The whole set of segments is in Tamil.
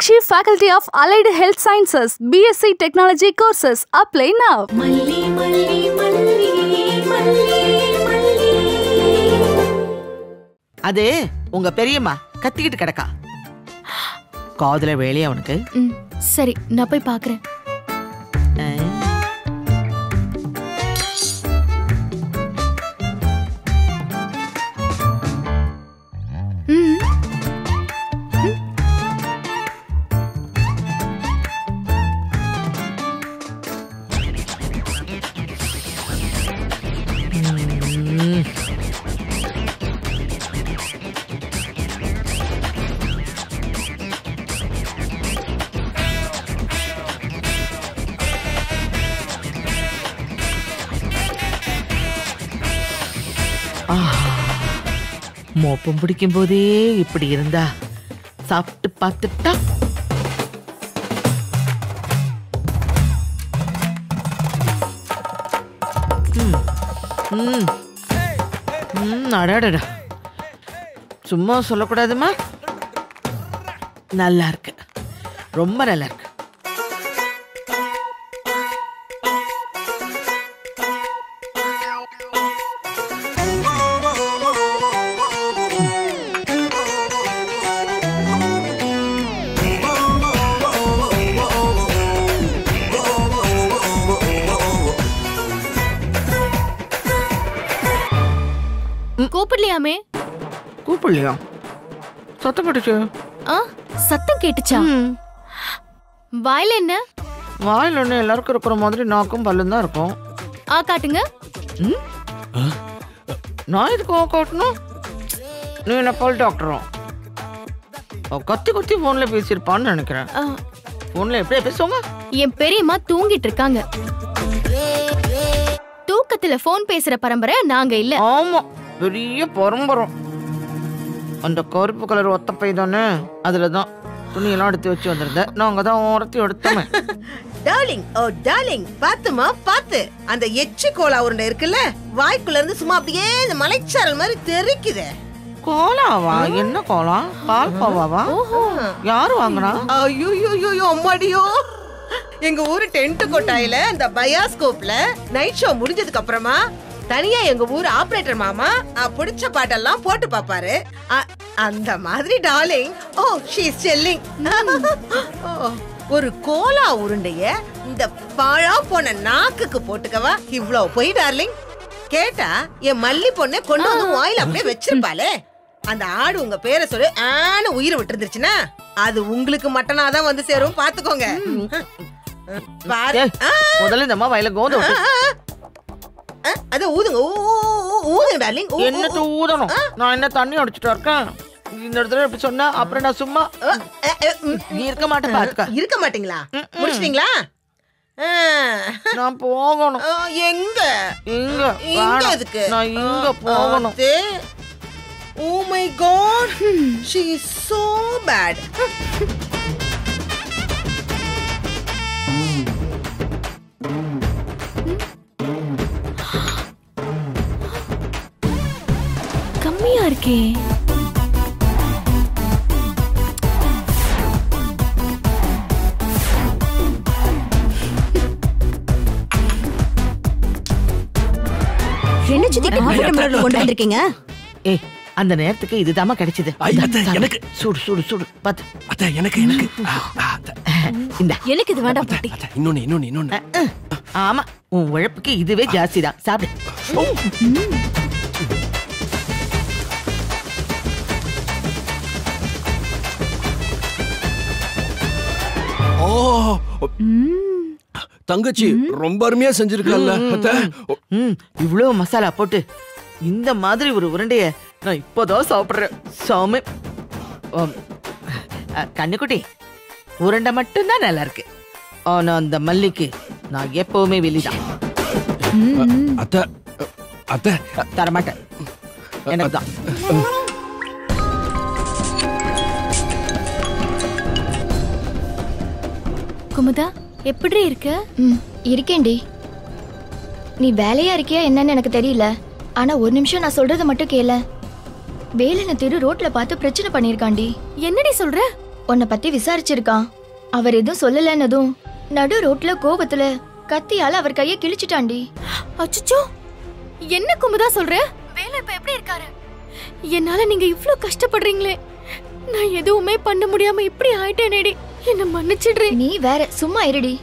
Meenakshi Faculty of Allied Health Sciences, BSc Technology courses. Apply now. Malli, malli, malli, malli, malli. அது உங்க பெரியம்மா கத்திக்கிட்டு கிடக்கா. காதுல வேலையா உனக்கு? சரி, நான் போய் பார்க்கறேன். மோப்பம் பிடிக்கும் போதே இப்படி இருந்தா சாப்பிட்டு பார்த்துட்டா. அடாடா, சும்மா சொல்லக்கூடாதுமா. நல்லா இருக்கு, ரொம்ப நல்லா இருக்கு. கூப்பிடலையாமே? கூப்பிடலையா? சத்தம் கேட்டுச்சு. சத்தம் கேட்டுச்சா? வாயில என்ன? வாயில ஒண்ணு எல்லாருக்கும் இருக்கிற மாதிரி நாக்கும் பல்லும் தான் இருக்கும். காட்டுங்க. நான் இதுக்கு காட்டணும்? நீ என்ன பல் டாக்டரும்? கத்தி கத்தி போன்ல பேசியிருப்பான்னு நினைக்கிறேன். போன்ல எப்படியா பேசுவாங்க? என் பெரியம்மா தூங்கிட்டு இருக்காங்க. தூக்கத்துல போன் பேசுற பரம்பரை நாங்க இல்ல. ஆமா, பெரிய பரம்பரம். அந்த கருப்பு கலர் ஒத்தப்பை தானே, அதுலதான் துணியெல்லாம் எடுத்து வச்சு வந்திருந்தேன். நாங்க தான் ஓரத்தி எடுத்தோமே. டார்லிங், ஓ டார்லிங், பாத்துமா பாத்து. அந்த எச்சி கோலா உருண்டை இருக்குல்ல, வாய்க்குள்ள இருந்து சும்மா அப்படியே இந்த மலைச்சாரல் மாதிரி தெரிக்குதே. கோலாவா? என்ன கோலா? பால் பாவாவா? யாரு வாங்கினா? ஐயோ அம்மாடியோ, எங்க ஊரு டென்ட் கொட்டாயில இந்த பயாஸ்கோப்ல நைட் ஷோ முடிஞ்சதுக்கு அப்புறமா தனியா எங்க ஊர் ஆபரேட்டர் மாமா பிடிச்ச பாட்டெல்லாம் போட்டு பாப்பாரு. அந்த மாதிரி darling. Oh she is selling. ஒரு கோலா உருண்டைய இந்த பாழா போன நாக்குக்கு போட்டுக்கவா இவ்வளவு போய் டார்லிங். கேட்டா என் மல்லி பொண்ணை கொண்டு வந்து வாயில அப்படியே வச்சிருப்பாளே. அந்த ஆடு உங்க பேரை சொல்லி ஆன உயிரை விட்டு இருந்துச்சுன்னா அது உங்களுக்கு மட்டனாதான் வந்து சேரும், பாத்துக்கோங்க. முதல்ல இந்த அம்மா வாயில கோந்து அத ஊதுங்க, ஊதுங்க டார்லிங். என்னத்த ஊதணும்? நான் என்ன தண்ணி அடிச்சுட்டு இருக்கேன்? இந்த இடத்துல எப்படி சொன்னா அப்புறம் நான் சும்மா இருக்க மாட்டேன். பாத்துக்க. இருக்க மாட்டீங்களா? முடிச்சிட்டீங்களா? நான் போகணும். எங்க இங்க இங்க எதுக்கு? நான் இங்க போகணும். Oh my god, she is so bad. கம்மியா இருக்கே. என்ன சித்தி காஃபி டம்ளர்ல கொண்டு வந்திருக்கீங்க? ஏய், அந்த நேரத்துக்கு இதுதாமா கிடைச்சது. எனக்கு சுடு சுடு சுடு பாத்து. அத்தை எனக்கு இந்த எனக்கு இது வேண்டாம் பாட்டி. இன்னொன்னு. ஆமா, உன் உழைப்புக்கு இதுவே ஜாஸ்தி தான். சாப்பிடு. தங்கச்சி ரொம்ப அருமையா செஞ்சிருக்கல்ல அத்தை. இவ்வளவு மசாலா போட்டு இந்த மாதிரி ஒரு உருண்டைய நான் இப்போதான் சாப்பிடுறேன். சாமி. கண்ணுக்குட்டி, உருண்டை மட்டும்தான் நல்லா இருக்கு. ஆனா அந்த மல்லிக்கு நான் எப்பவுமே வெளிதான். அத்தை அத்தை தரமாட்டேன். எனக்கு தான். குமுதா, எப்படி இருக்க? இருக்கேன்டி. நீ வேலையா இருக்கியா என்னன்னு எனக்கு தெரியல. ஆனா ஒரு நிமிஷம் நான் சொல்றத மட்டும் கேள. வேலனை திரு ரோட்ல பார்த்து பிரச்சனை பண்ணிருக்காண்டி. என்னடி சொல்ற? உன்னை பத்தி விசாரிச்சிருக்கான். அவர் எதுவும் சொல்லலன்னதும் நடு ரோட்ல கோபத்துல கத்தியால அவர் கையை கிழிச்சிட்டாண்டி. அச்சச்சோ, என்ன குமுதா சொல்ற? வேலை இப்ப எப்படி இருக்காரு? என்னால நீங்க இவ்ளோ கஷ்டப்படுறீங்களே, நான் எதுவுமே பண்ண முடியாம இப்படி ஆயிட்டேனேடி, என்ன மன்னிச்சிடுறே. நீ வேற சும்மா இருடி.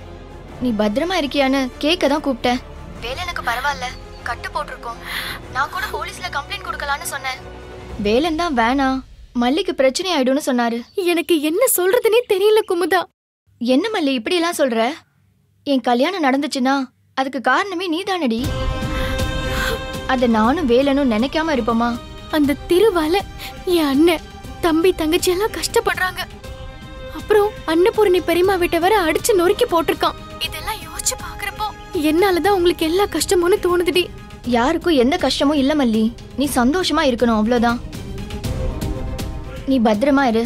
நீ பத்திரமா இருக்கியான்னு கேட்க தான் கூப்பிட்டேன். வேலை எனக்கு பரவாயில்ல, கட்டு போட்டிருக்கோம். நான் கூட போலீஸ்ல கம்ப்ளைண்ட் கொடுக்கலான்னு சொன்னேன். வேலன் தான் வேணாம், மல்லிக்கு பிரச்சனை ஆயிடும்னு சொன்னாரு. எனக்கு என்ன சொல்றதுனே தெரியல குமுதா. என்ன மல்லி இப்படி எல்லாம் சொல்ற? என் கல்யாணம் நடந்துச்சுன்னா அதுக்கு காரணமே நீதானடி. அத நானும் வேலனும் நினைக்காம இருப்போமா? அந்த திருவால என் அண்ணன் தம்பி தங்கச்சி எல்லாம் கஷ்டப்படுறாங்க. அப்புறம் அன்னபூரணி பெரியம்மா வீட்டை வர அடிச்சு நொறுக்கி போட்டிருக்கான். இதெல்லாம் யோசிச்சு பாக்குறப்போ என்னாலதான் உங்களுக்கு எல்லா கஷ்டமும்னு தோணுதுடி. யாருக்கும் எந்த கஷ்டமும் இல்ல மல்லி, நீ சந்தோஷமா இருக்கணும் அவ்வளவுதான். நீ பத்திரமா இரு.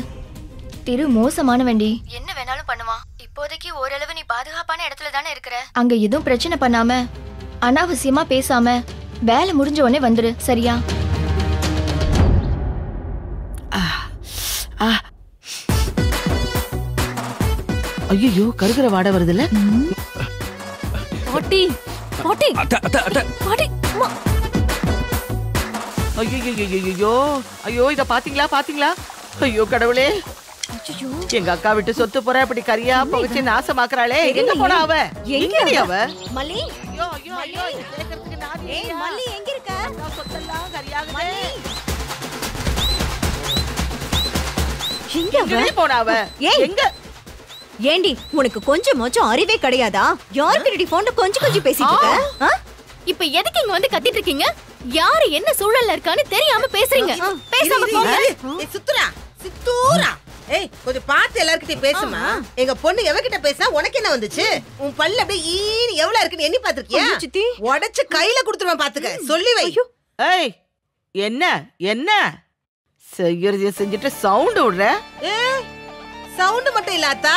திரு மோசமானவண்டி, என்ன வேணாலும் பண்ணுவான். இப்போதைக்கு ஓரளவு நீ பாதுகாப்பான இடத்துல தானே இருக்கிற. அங்க எதுவும் பிரச்சனை பண்ணாம அனாவசியமா பேசாம வேலை முடிஞ்ச உடனே வந்துரு, சரியா? ஐயோ, கருகிற வாடை வருதுல்ல. பாட்டி பாட்டி அத்தை அத்தை அத்தை பாட்டி, அம்மா. ஐயோ ஐயோ, இத பாத்தீங்களா பாத்தீங்களா? ஐயோ கடவுளே, எங்க அக்கா விட்டு சொத்து போற அப்படி கரியா போச்சு நாசமாக்குறாளே. எங்க போனா அவ? எங்கடி அவ? மல்லி, ஐயோ ஐயோ ஐயோ, கேக்குறதுக்கு நாதி இல்லையா? மல்லி எங்க இருக்க? அக்கா சொத்தெல்லாம் கரியாகுதே. எங்க அவ? எங்க போனா அவ? எங்க? ஏண்டி உனக்கு கொஞ்சம் மொச்சம் அறிவே கிடையாதா? யார்கிட்ட போன்ல கொஞ்சம் பேசிட்டு இருக்க? இப்ப எதுக்கு இங்க வந்து கத்திட்டு இருக்கீங்க? யாரு என்ன சூழல்ல இருக்கான்னு தெரியாம பேசுறீங்க. பேசாம போங்க. ஏய் சித்துரா, சித்தூரா. ஏய் கொஞ்சம் பார்த்து எல்லார்கிட்டயும் பேசுமா. எங்க பொண்ணு எவகிட்ட பேசினா உனக்கு என்ன வந்துச்சு? உன் பல்ல அப்படியே ஈனி எவ்வளவு இருக்குன்னு எண்ணி பாத்துக்கியா? சித்தி உடைச்சு கையில குடுத்துருவேன் பாத்துக்க. சொல்லி வை. ஏய் என்ன என்ன செய்யறத செஞ்சுட்டு சவுண்ட் விடுற? ஏய் சவுண்ட் மட்டும் இல்லாதா,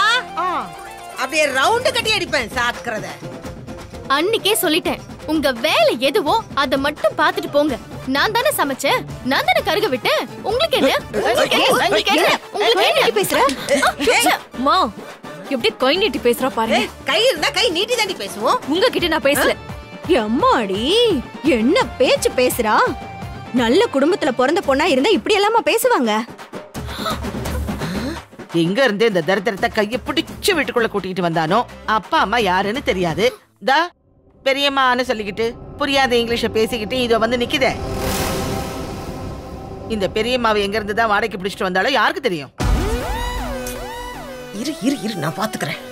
அப்படியே ரவுண்ட் கட்டி அடிப்பேன் சாக்குறத. அன்னிக்கே சொல்லிட்டேன், உங்க வேலை எதுவோ அத மட்டும் பாத்துட்டு போங்க. நான் தானே சமைச்சேன், நான் தானே கருக விட்டேன். உங்களுக்கு என்ன? உங்களுக்கு என்ன பேசுற? அம்மா, எப்படி கை நீட்டி பேசுறா பாருங்க. கை இருந்தா கை நீட்டி தாண்டி பேசுவோம். உங்ககிட்ட நான் பேசல. எம்மாடி என்ன பேச்சு பேசுறா? நல்ல குடும்பத்துல பிறந்த பொண்ணா இருந்தா இப்படி எல்லாமா பேசுவாங்க? எங்க இருந்து இந்த தரித்திரத்தை கைய பிடிச்சு வீட்டுக்குள்ள கூட்டிட்டு வந்தானோ. அப்பா அம்மா யாருன்னு தெரியாது. தா பெரியம்மான்னு சொல்லிக்கிட்டு புரியாத இங்கிலீஷ பேசிக்கிட்டு இத வந்து நிக்குதே. இந்த பெரியம்மாவை எங்க இருந்து தான் வாடகைக்கு பிடிச்சிட்டு வந்தாலும் யாருக்கு தெரியும்? இரு இரு இரு, நான் பாத்துக்கிறேன்.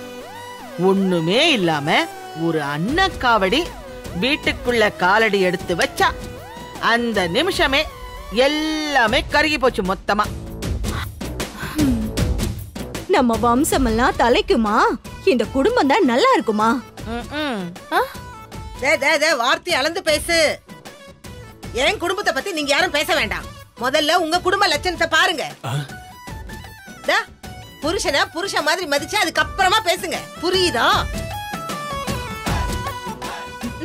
ஒண்ணுமே இல்லாம ஒரு அன்னக்காவடி வீட்டுக்குள்ள காலடி எடுத்து வச்சா அந்த நிமிஷமே எல்லாமே கருகி போச்சு மொத்தமா. நம்ம வம்சமெல்லாம் தலைக்குமா? இந்த குடும்பம் தான் நல்லா இருக்குமா? வார்த்தை அளந்து பேசு. என் குடும்பத்தை பத்தி நீங்க யாரும் பேச வேண்டாம். முதல்ல உங்க குடும்ப லட்சணத்தை பாருங்க. புருஷனை புருஷன் மாதிரி மதிச்சு அதுக்கப்புறமா பேசுங்க, புரியுதா?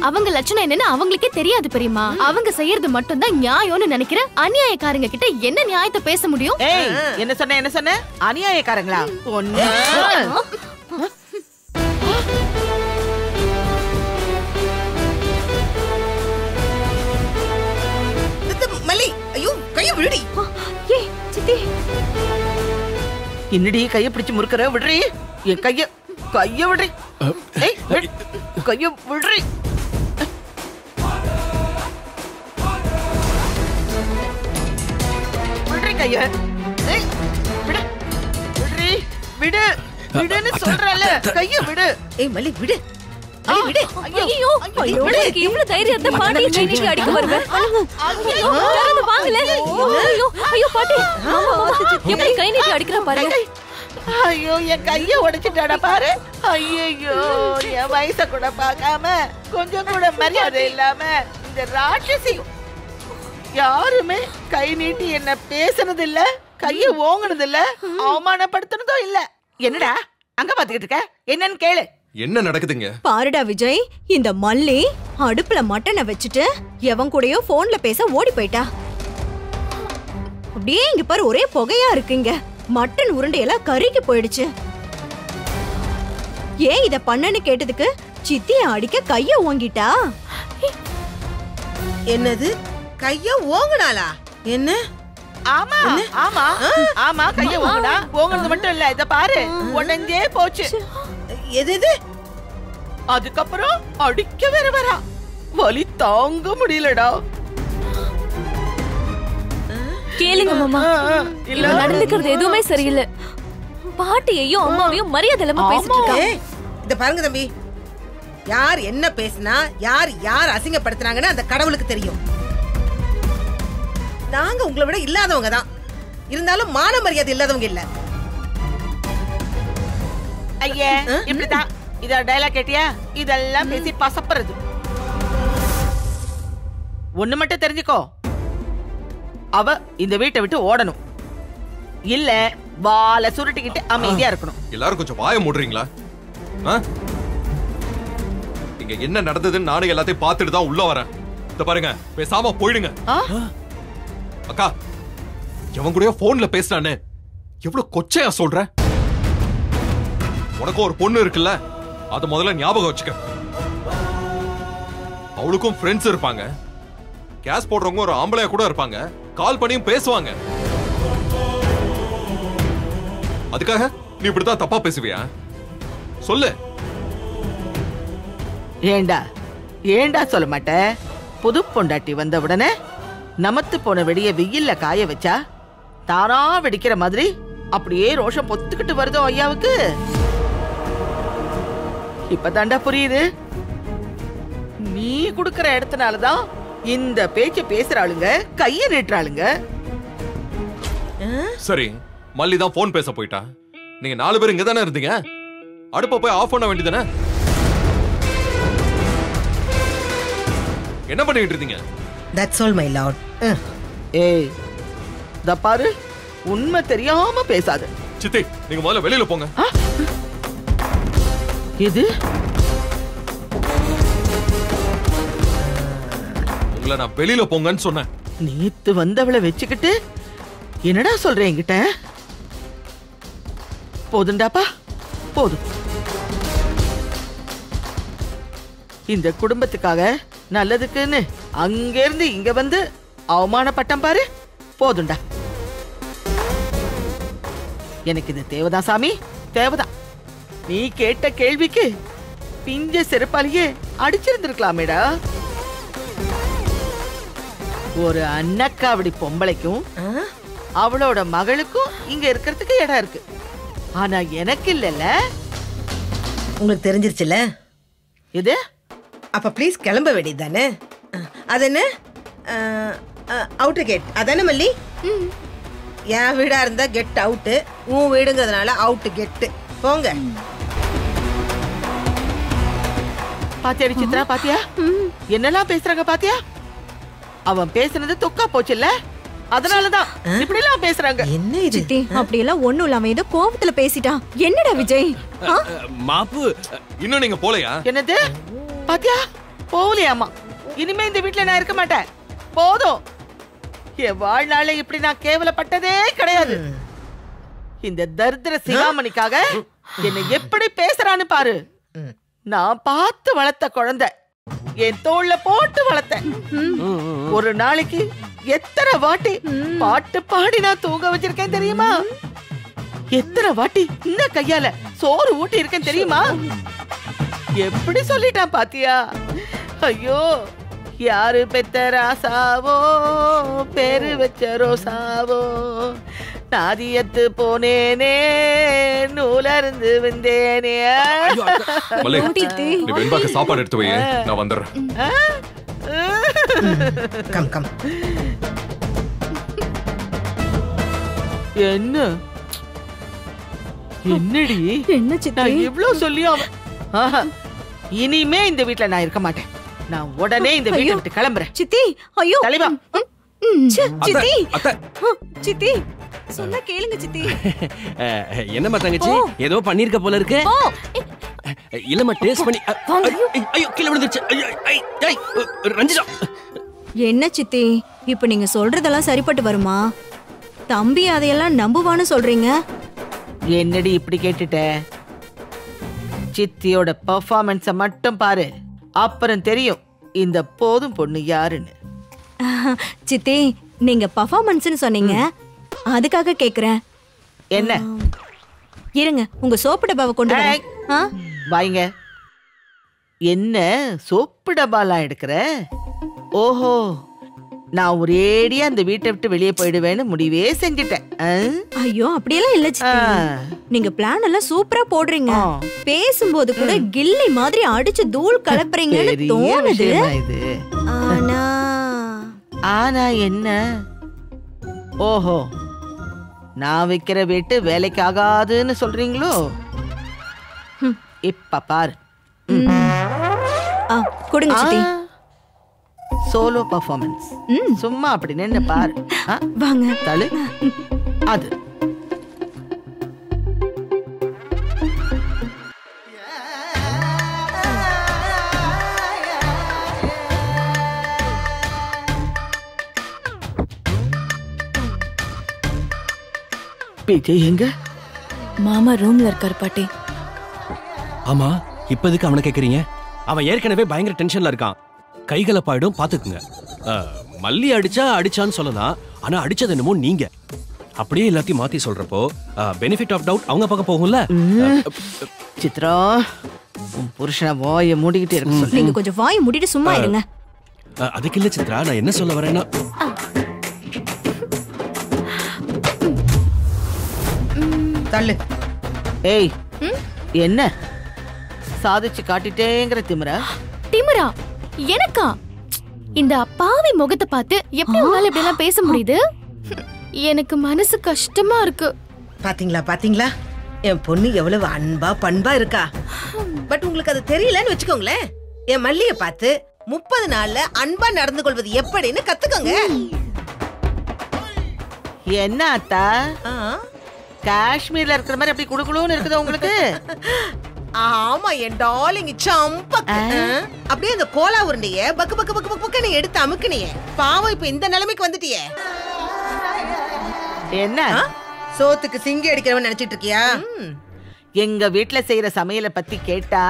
அவங்க லட்சணம் என்னன்னு அவங்களுக்கே தெரியாது பெரியம்மா. அவங்க செய்யறது மட்டும் தான் நியாயம்னு நினைக்கிற அநியாயக்காரங்க கிட்ட என்ன நியாயத்தை பேச முடியும்? ஏய் என்ன சொன்ன என்ன சொன்ன? அநியாயக்காரங்களா? ஒண்ணு மல்லி, ஐயோ கைய விடுடி. ஏய் சித்தி, என்னடி கைய பிடிச்சு முறுக்கற? விடுறி என் கைய கைய விடுறி. ஏய் கைய விடுறி. விடுறி கைய. ஏய் விடு விடுறி. விடு விடுன்னு சொல்றல, கைய விடு. ஏய் மல்லி விடு. மல்லி விடு. ஐயோ ஐயோ, உங்களுக்கு இவ்வளவு தைரியத்தை பாட்டி ட்ரைனிங் அடிக்க வருவே. ஐயோ வந்து வாங்கல. ஐயோ ஐயோ பாட்டி, எப்படி கை நீட்டி அடிக்கற பாருங்க. ஐயோ என் கைய உடைச்சிட்டாடா பாரு. ஐயோ என் வயச கூட பார்க்காம கொஞ்சம் கூட மரியாதை இல்லாம இந்த ராட்சசி யாருமே கை நீட்டி என்ன பேசுனது இல்ல, கைய ஓங்குனது இல்ல, அவமானப்படுத்தினதும் இல்ல. என்னடா அங்க பாத்துக்கிட்டு இருக்க? என்னன்னு கேளு. என்ன நடக்குதுங்க? பாருடா விஜய், இந்த மல்லி அடுப்புல மட்டனை வச்சுட்டு எவன் கூடயோ போன்ல பேச ஓடி போயிட்டா. அப்படியே இங்க பாரு, ஒரே புகையா இருக்குங்க. மட்டன் உருண்டையெல்லாம் கருகி போயிடுச்சு. ஏன் இத பண்ணன்னு கேட்டதுக்கு சித்திய அடிக்க கைய ஓங்கிட்டா. என்னது கைய ஓங்குனாளா? என்ன? ஆமா ஆமா ஆமா கைய ஓங்குனா. ஓங்குனது மட்டும் இல்ல, இத பாரு உடஞ்சே போச்சு. எது? அதுக்கப்புறம் அடிக்க வேற வரா. வலி தாங்க முடியலடா. கேளுங்க மாமா, இல்ல நடந்துக்கிறது எதுவுமே சரியில்லை. பாட்டியையும் அம்மாவையும் மரியாதை இல்லாம பேசிட்டு இருக்காங்க. இத பாருங்க தம்பி, யார் என்ன பேசினா யார் அசிங்கப்படுத்தினாங்கன்னு அந்த கடவுளுக்கு தெரியும். நாங்க உங்களை விட இல்லாதவங்க தான், இருந்தாலும் மான மரியாதை இல்லாதவங்க இல்ல. ஐயே இப்படிதான். இத டயலாக் கேட்டியா? இதெல்லாம் பேசி பசப்புறது. ஒண்ணு மட்டும் தெரிஞ்சுக்கோ, அவ இந்த வீட்டை விட்டு ஓடணும், இல்ல வாளை சுருட்டிக்கிட்டு அமைதியா இருக்கணும். எல்லாரும் கொஞ்சம் வாய மூடுறீங்களா? இங்க என்ன நடந்ததுன்னு நானும் எல்லாத்தையும் பார்த்துட்டு தான் உள்ள வரேன். இத பாருங்க, பேசாம போயிடுங்க. அக்கா, எவன் கூடயோ போன்ல பேசினானே, எவ்வளவு கொச்சையா சொல்ற. உனக்கு ஒரு பொண்ணு இருக்குல்ல, அத முதல்ல ஞாபகம் வச்சுக்க. அவளுக்கும் ஃப்ரெண்ட்ஸ் இருப்பாங்க, கேஸ் போடுறவங்க ஒரு ஆம்பளையா கூட இருப்பாங்க, கால் பண்ணியும் பேசுவாங்க. அதுக்காக நீ இப்படிதான் தப்பா பேசுவியா? சொல்லு. ஏண்டா சொல்ல மாட்ட? புது பொண்டாட்டி வந்த உடனே நமத்து போன வெடிய வெயில்ல காய வச்சா தானா வெடிக்கிற மாதிரி அப்படியே ரோஷம் பொத்துக்கிட்டு வருதோ ஐயாவுக்கு? இப்பதாண்டா புரியுது. நீ குடுக்கற இடத்துனாலதான் இந்த பேச்சு பேசுறாளுங்க, கைய நீட்டுறாளுங்க. சரி, மல்லி தான் போன் பேச போயிட்டா. நீங்க 4 பேர் இங்க தானே இருந்தீங்க, அடுப்ப போய் ஆஃப் பண்ண வேண்டியதானே? என்ன பண்ணிட்டு இருந்தீங்க? That's all my lord. ஏய் த பாரு, உண்மை தெரியாம பேசாத. சித்தி, நீங்க முதல்ல வெளியில போங்க. எது? உங்களை நான் வெளியில போங்கன்னு சொன்னேன். நேத்து வந்தவளை வச்சுக்கிட்டு என்னடா சொல்ற என்கிட்ட? போதுண்டாப்பா, போதும். இந்த குடும்பத்துக்காக நல்லதுக்குன்னு அங்க இருந்து இங்க வந்து அவமானப்பட்டம் பாரு. போதுண்டா. எனக்கு இது தேவைதான் சாமி, தேவைதான். நீ கேட்ட கேள்விக்கு பிஞ்ச செருப்பாலேயே அடிச்சிருந்திருக்கலாமேடா. ஒரு அன்னக்காவடி பொம்பளைக்கும் அவளோட மகளுக்கும் இங்க இருக்கிறதுக்கு இடம் இருக்கு, ஆனா எனக்கு இல்லல்ல. உங்களுக்கு தெரிஞ்சிருச்சுல? எது? அப்ப ப்ளீஸ் கிளம்ப வேண்டியது தானே. அது என்ன அவுட்டர் கேட் அதானே மல்லி? என் வீடா இருந்தா கெட் அவுட்டு, உன் வீடுங்கிறதுனால அவுட்டு கெட்டு. போங்க. பாத்தியாடி சித்ரா, பாத்தியா என்னெல்லாம் பேசுறாங்க பாத்தியா? அவன் பேசுனது தொக்கா போச்சுல்ல, அதனாலதான் இப்படி எல்லாம் பேசுறாங்க. என்ன இது? சித்தி, அப்படியெல்லாம் ஒண்ணும் இல்லாம ஏதோ கோவத்துல பேசிட்டான். என்னடா விஜய்? மாப்பு, இன்னும் நீங்க போலையா? என்னது? பாத்தியா, போகலையாமா. இனிமே இந்த வீட்டுல நான் இருக்க மாட்டேன். போதும். என் வாழ்நாளே இப்படி நான் கேவலப்பட்டதே கிடையாது. இந்த தரித்திர சிகாமணிக்காக என்னை எப்படி பேசுறான்னு பாரு. நான் பார்த்து வளர்த்த குழந்தை, என் தோள்ல போட்டு வளர்த்தேன். ஒரு நாளைக்கு எத்தனை வாட்டி பாட்டு பாடி நான் தூங்க வச்சிருக்கேன் தெரியுமா? எத்தனை வாட்டி இந்த கையால சோறு ஊட்டி இருக்கேன் தெரியுமா? எப்படி சொல்லிட்டான் பாத்தியா? ஐயோ, யாரு பெத்த ராசாவோ, பேரு வச்ச ரோசாவோ, நாதியத்து போனேனே, நூலருந்து வந்தேனே. மல்லி, நீ வெண்பாக்கு சாப்பாடு எடுத்து வையே, நான் வந்துடுறேன். Come come. என்ன என்னடி? என்ன சித்தி? நான் இவ்ளோ சொல்லியும் இனிமே இந்த வீட்ல நான் இருக்க மாட்டேன். நான் உடனே இந்த வீட்டை விட்டு கிளம்புறேன். சித்தி, ஐயோ தலைவா. சித்தி, அத்தை. சித்தி சொன்னா கேளுங்க சித்தி. என்னம்மா தங்கச்சி, ஏதோ பண்ணிருக்க போல இருக்கு. இல்லம்மா, டேஸ்ட் பண்ணி. ஐயோ, கீழே விழுந்துருச்சு. ரஞ்சிதா. என்ன சித்தி, இப்ப நீங்க சொல்றதெல்லாம் சரிப்பட்டு வருமா? தம்பி அதையெல்லாம் நம்புவான்னு சொல்றீங்க? என்னடி இப்படி கேட்டுட்ட? சித்தியோட பெர்ஃபார்மன்ஸ மட்டும் பாரு, அப்புறம் தெரியும் இந்த போதும் பொண்ணு யாருன்னு. சித்தி, நீங்க பர்ஃபார்மன்ஸ்னு சொன்னீங்க, அதுக்காக கேக்குறேன். என்ன? இருங்க, உங்க சோப்பு டப்பாவை கொண்டு வரேன். வாங்க. என்ன சோப்பு டப்பாலாம் எடுக்கிற? ஓஹோ, நான் ஒரேடியா அந்த வீட்டை விட்டு வெளியே போயிடுவேன்னு முடிவே செஞ்சுட்டேன். ஐயோ, அப்படியெல்லாம் இல்ல சித்தி. நீங்க பிளான் எல்லாம் சூப்பரா போடுறீங்க. பேசும்போது கூட கில்லி மாதிரி அடிச்சு தூள் கலப்புறீங்கன்னு தோணுது. ஆனா என்ன? ஓஹோ, நான் வைக்கிற வீட்டு வேலைக்கு ஆகாதுன்னு சொல்றீங்களோ? இப்ப பாரு. கொடுங்க சித்தி. Solo performance. சும்மா அப்படி நின்னு பாரு. வாங்க. தளு. அது விஜய் எங்க? மாமா ரூம்ல இருக்காரு பாட்டி. ஆமா, இப்போதைக்கு அவனை கேக்குறீங்க? அவன் ஏற்கனவே பயங்கர டென்ஷன்ல இருக்கான். கைகலப்பாயிடும், பாத்துக்குங்க. மல்லி அடிச்சான்னு சொல்லலாம், ஆனா அடிச்சது என்னமோ நீங்க. அப்படியே எல்லாத்தையும் மாத்தி சொல்றப்போ பெனிஃபிட் ஆஃப் டவுட் அவங்க பக்கம் போகும்ல. சித்ரா, உன் புருஷனை வாயை மூடிக்கிட்டே இருக்க சொல்லு. நீங்க கொஞ்சம் வாயை மூடிட்டு சும்மா இருங்க. அதுக்கு இல்ல சித்ரா, நான் என்ன சொல்ல வரேன்னா, தள்ளு. ஏய், என்ன சாதிச்சு காட்டிட்டேங்கிற திமிரா? திமிரா எனக்கா? இந்த அப்பாவி முகத்தை பார்த்து எப்படி உங்களால இப்படி எல்லாம் பேச முடியுது? எனக்கு மனசு கஷ்டமா இருக்கு. பாத்தீங்களா, என் பொண்ணு எவ்வளவு அன்பா பண்பா இருக்கா. பட் உங்களுக்கு அது தெரியலன்னு வச்சுக்கோங்களேன். என் மல்லிய பார்த்து 30 நாள்ல அன்பா நடந்து கொள்வது எப்படின்னு கத்துக்கோங்க. என்ன அத்தா, காஷ்மீர்ல இருக்கிற மாதிரி அப்படி குடுக்குளுன்னு இருக்குதா உங்களுக்கு? ஆமா என் டார்லிங் சம்பக். அப்படியே அந்த கோலா உருண்டைய பக்கு பக்கு பக்கு பக்குன்னு எடுத்து அமுக்குனியே. பாவம், இப்ப இந்த நிலைமைக்கு வந்துட்டியே. என்ன சோத்துக்கு சிங்கி அடிக்கிறவன் நினைச்சிட்டு இருக்கியா? எங்க வீட்டுல செய்யற சமையலை பத்தி கேட்டா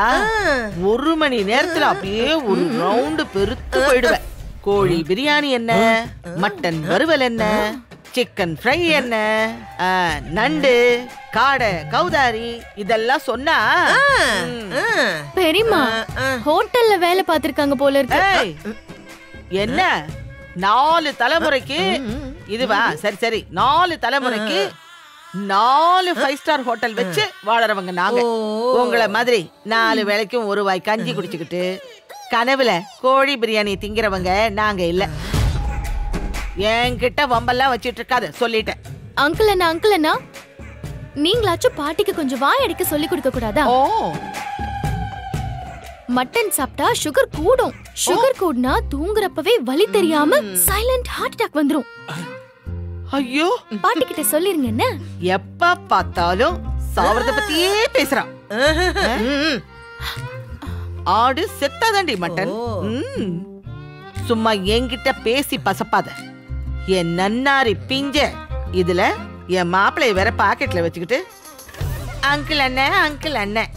1 மணி நேரத்துல அப்படியே ஒரு ரவுண்டு பெருத்து போயிடுவேன். கோழி பிரியாணி என்ன, மட்டன் வறுவல் என்ன, சிக்கன் ஃப்ரை என்ன, நண்டு, காடை, கௌதாரி இதெல்லாம் சொன்னா பெரியம்மா ஹோட்டல்ல வேலை பார்த்திருக்காங்க போல இருக்கு. என்ன 4 தலைமுறைக்கு இதுவா? சரி சரி, 4 தலைமுறைக்கு 4 5 ஸ்டார் ஹோட்டல் வச்சு வாழறவங்க நாங்க. உங்களை மாதிரி 4 வேளைக்கும் ஒரு வாய் கஞ்சி குடிச்சுக்கிட்டு கனவுல கோழி பிரியாணி திங்கிறவங்க நாங்க இல்ல. என்கிட்ட வம்பெல்லாம் வச்சிட்டு இருக்காது, சொல்லிட்டேன். அங்கிள் அண்ணா, நீங்களாச்சும் பாட்டிக்கு கொஞ்சம் வாய் அடிக்க சொல்லி கொடுக்க கூடாதா? மட்டன் சாப்பிட்டா சுகர் கூடும். சுகர் கூடுனா தூங்குறப்பவே வலி தெரியாம சைலண்ட் ஹார்ட் அட்டாக் வந்துரும். ஐயோ, பாட்டி கிட்ட சொல்லிருங்க. என்ன எப்ப பார்த்தாலும் சாவறத பத்தியே பேசுறான். ஆடு செத்தாதாண்டி மட்டன். சும்மா என்கிட்ட பேசி பசப்பாத. என் நன்னாரி பிஞ்ச இதுல என் மாப்பிளைய வேற பாக்கெட்ல வச்சுக்கிட்டு அங்கிள் அண்ணன்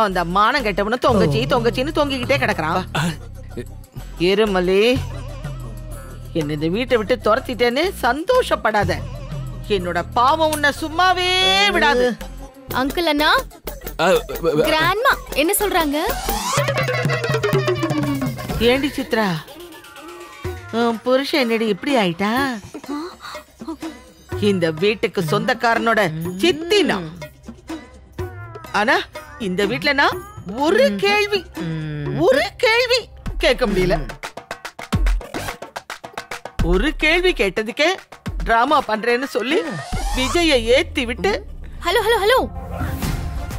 அந்த மானம் கெட்டவனு தொங்கச்சின்னு தொங்கிக்கிட்டே கிடக்குறான். எருமலி, என்ன இந்த வீட்டை விட்டு துரத்திட்டேன்னு சந்தோஷப்படாத. என்னோட பாவம் உன்னை சும்மாவே விடாது. அங்கிள் அண்ணா, கிராண்ட்மா என்ன சொல்றாங்க? ஏண்டி சித்ரா, புருஷன் என்னடி இப்படி ஆயிட்டா? இந்த வீட்டுக்கு சொந்தக்காரனோட சித்தி நான். ஆனா இந்த வீட்டுல நான் ஒரு கேள்வி கேட்க முடியல. ஒரு கேள்வி கேட்டதுக்கே டிராமா பண்றேன்னு சொல்லி விஜய ஏத்தி விட்டு. ஹலோ,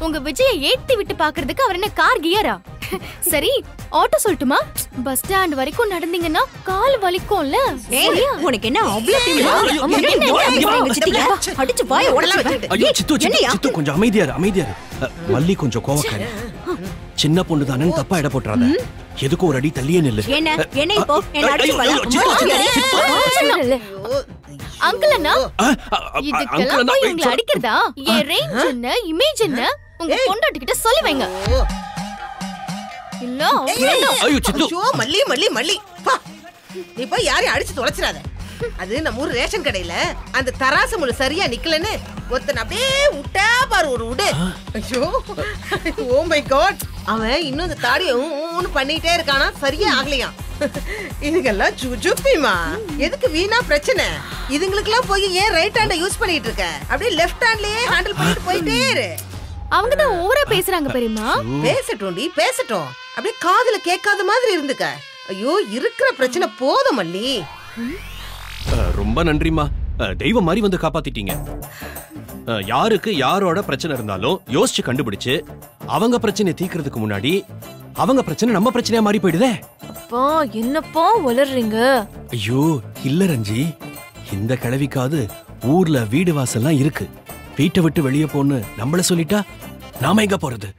உங்க விஜய ஏத்தி விட்டு பாக்குறதுக்கு அவர் என்ன கார் கியரா? சரி, ஆட்டோ சொல்லட்டுமா? பஸ் ஸ்டாண்ட் வரைக்கும் நடந்தீங்கன்னா கால் வலிக்கும்ல. உனக்கு என்ன அடிச்சு வாய உடைச்சு. ஐயோ சித்து கொஞ்சம் அமைதியாரு. மல்லி கொஞ்சம் கோவக்காரி. சின்ன பொண்ணு தானே, தப்பா இட போட்டுறாத. எதுக்கு ஒரு அடி தள்ளியே நில்லு. அங்கிள் அண்ணா இதுக்கெல்லாம் போய் உங்களை அடிக்கிறதா? என் ரேஞ்ச் என்ன, இமேஜ் என்ன, உங்க பொண்டாட்டிகிட்ட சொல்லி வைங்க. இல்ல ஐயோ சித்து, மல்லி மல்லி மல்லி, நீ போய் யாரையும் அடிச்சு தொலைச்சிடாத. அது நம்ம ஊர் ரேஷன் கடையில அந்த தராசு முழு சரியா நிக்கலன்னு ஒருத்தன் அப்படியே விட்டா பாரு ஒரு விடு. ஐயோ ஓ மை காட், அவன் இன்னும் அந்த தாடியை பண்ணிட்டே இருக்கானா, சரியா ஆகலையா. இதுக்கெல்லாம் சுஜுப்பிமா, எதுக்கு வீணா பிரச்சனை? இதுங்களுக்கெல்லாம் போய் ஏன் ரைட் ஹேண்ட யூஸ் பண்ணிட்டு இருக்க? அப்படியே லெஃப்ட் ஹேண்ட்லயே ஹேண்டில் பண்ணிட்டு போயிட்டே இரு. அவங்க தான் ஓவரா பேசுறாங்க பெரியம்மா. பேசட்டும்டி பேசட்டும், அப்படியே காதுல கேட்காத மாதிரி இருந்துக்க. ஐயோ இருக்கிற பிரச்சனை போதும் மல்லி. ரொம்ப நன்றிமா, தெய்வம் மாதிரி வந்து காப்பாத்திட்டீங்க. யாருக்கு யாரோட பிரச்சனை இருந்தாலும் யோசிச்சு கண்டுபிடிச்சு அவங்க பிரச்சனையை தீக்கிறதுக்கு முன்னாடி அவங்க பிரச்சனை நம்ம பிரச்சனையா மாறி போயிடுதே. அப்பா என்னப்பா வளர்றீங்க? ஐயோ இல்ல ரஞ்சி, இந்த கிழவிக்காவது ஊர்ல வீடு வாசல்லாம் இருக்கு, வீட்டை விட்டு வெளியே போன்னு நம்மள சொல்லிட்டா நாம எங்க போறது?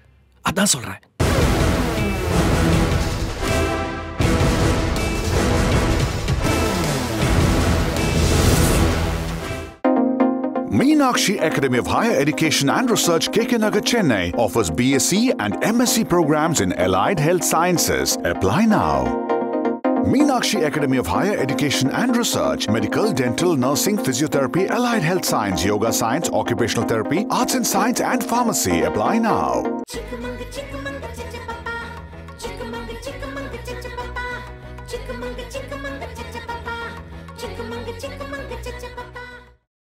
அதான் சொல்றேன். Meenakshi Academy of Higher Education and Research, KK Nagar, Chennai offers BSc and MSc programs in Allied Health Sciences. Apply now. Meenakshi Academy of Higher Education and Research, Medical, Dental, Nursing, Physiotherapy, Allied Health Science, Yoga Science, Occupational Therapy, Arts and Science and Pharmacy. Apply now.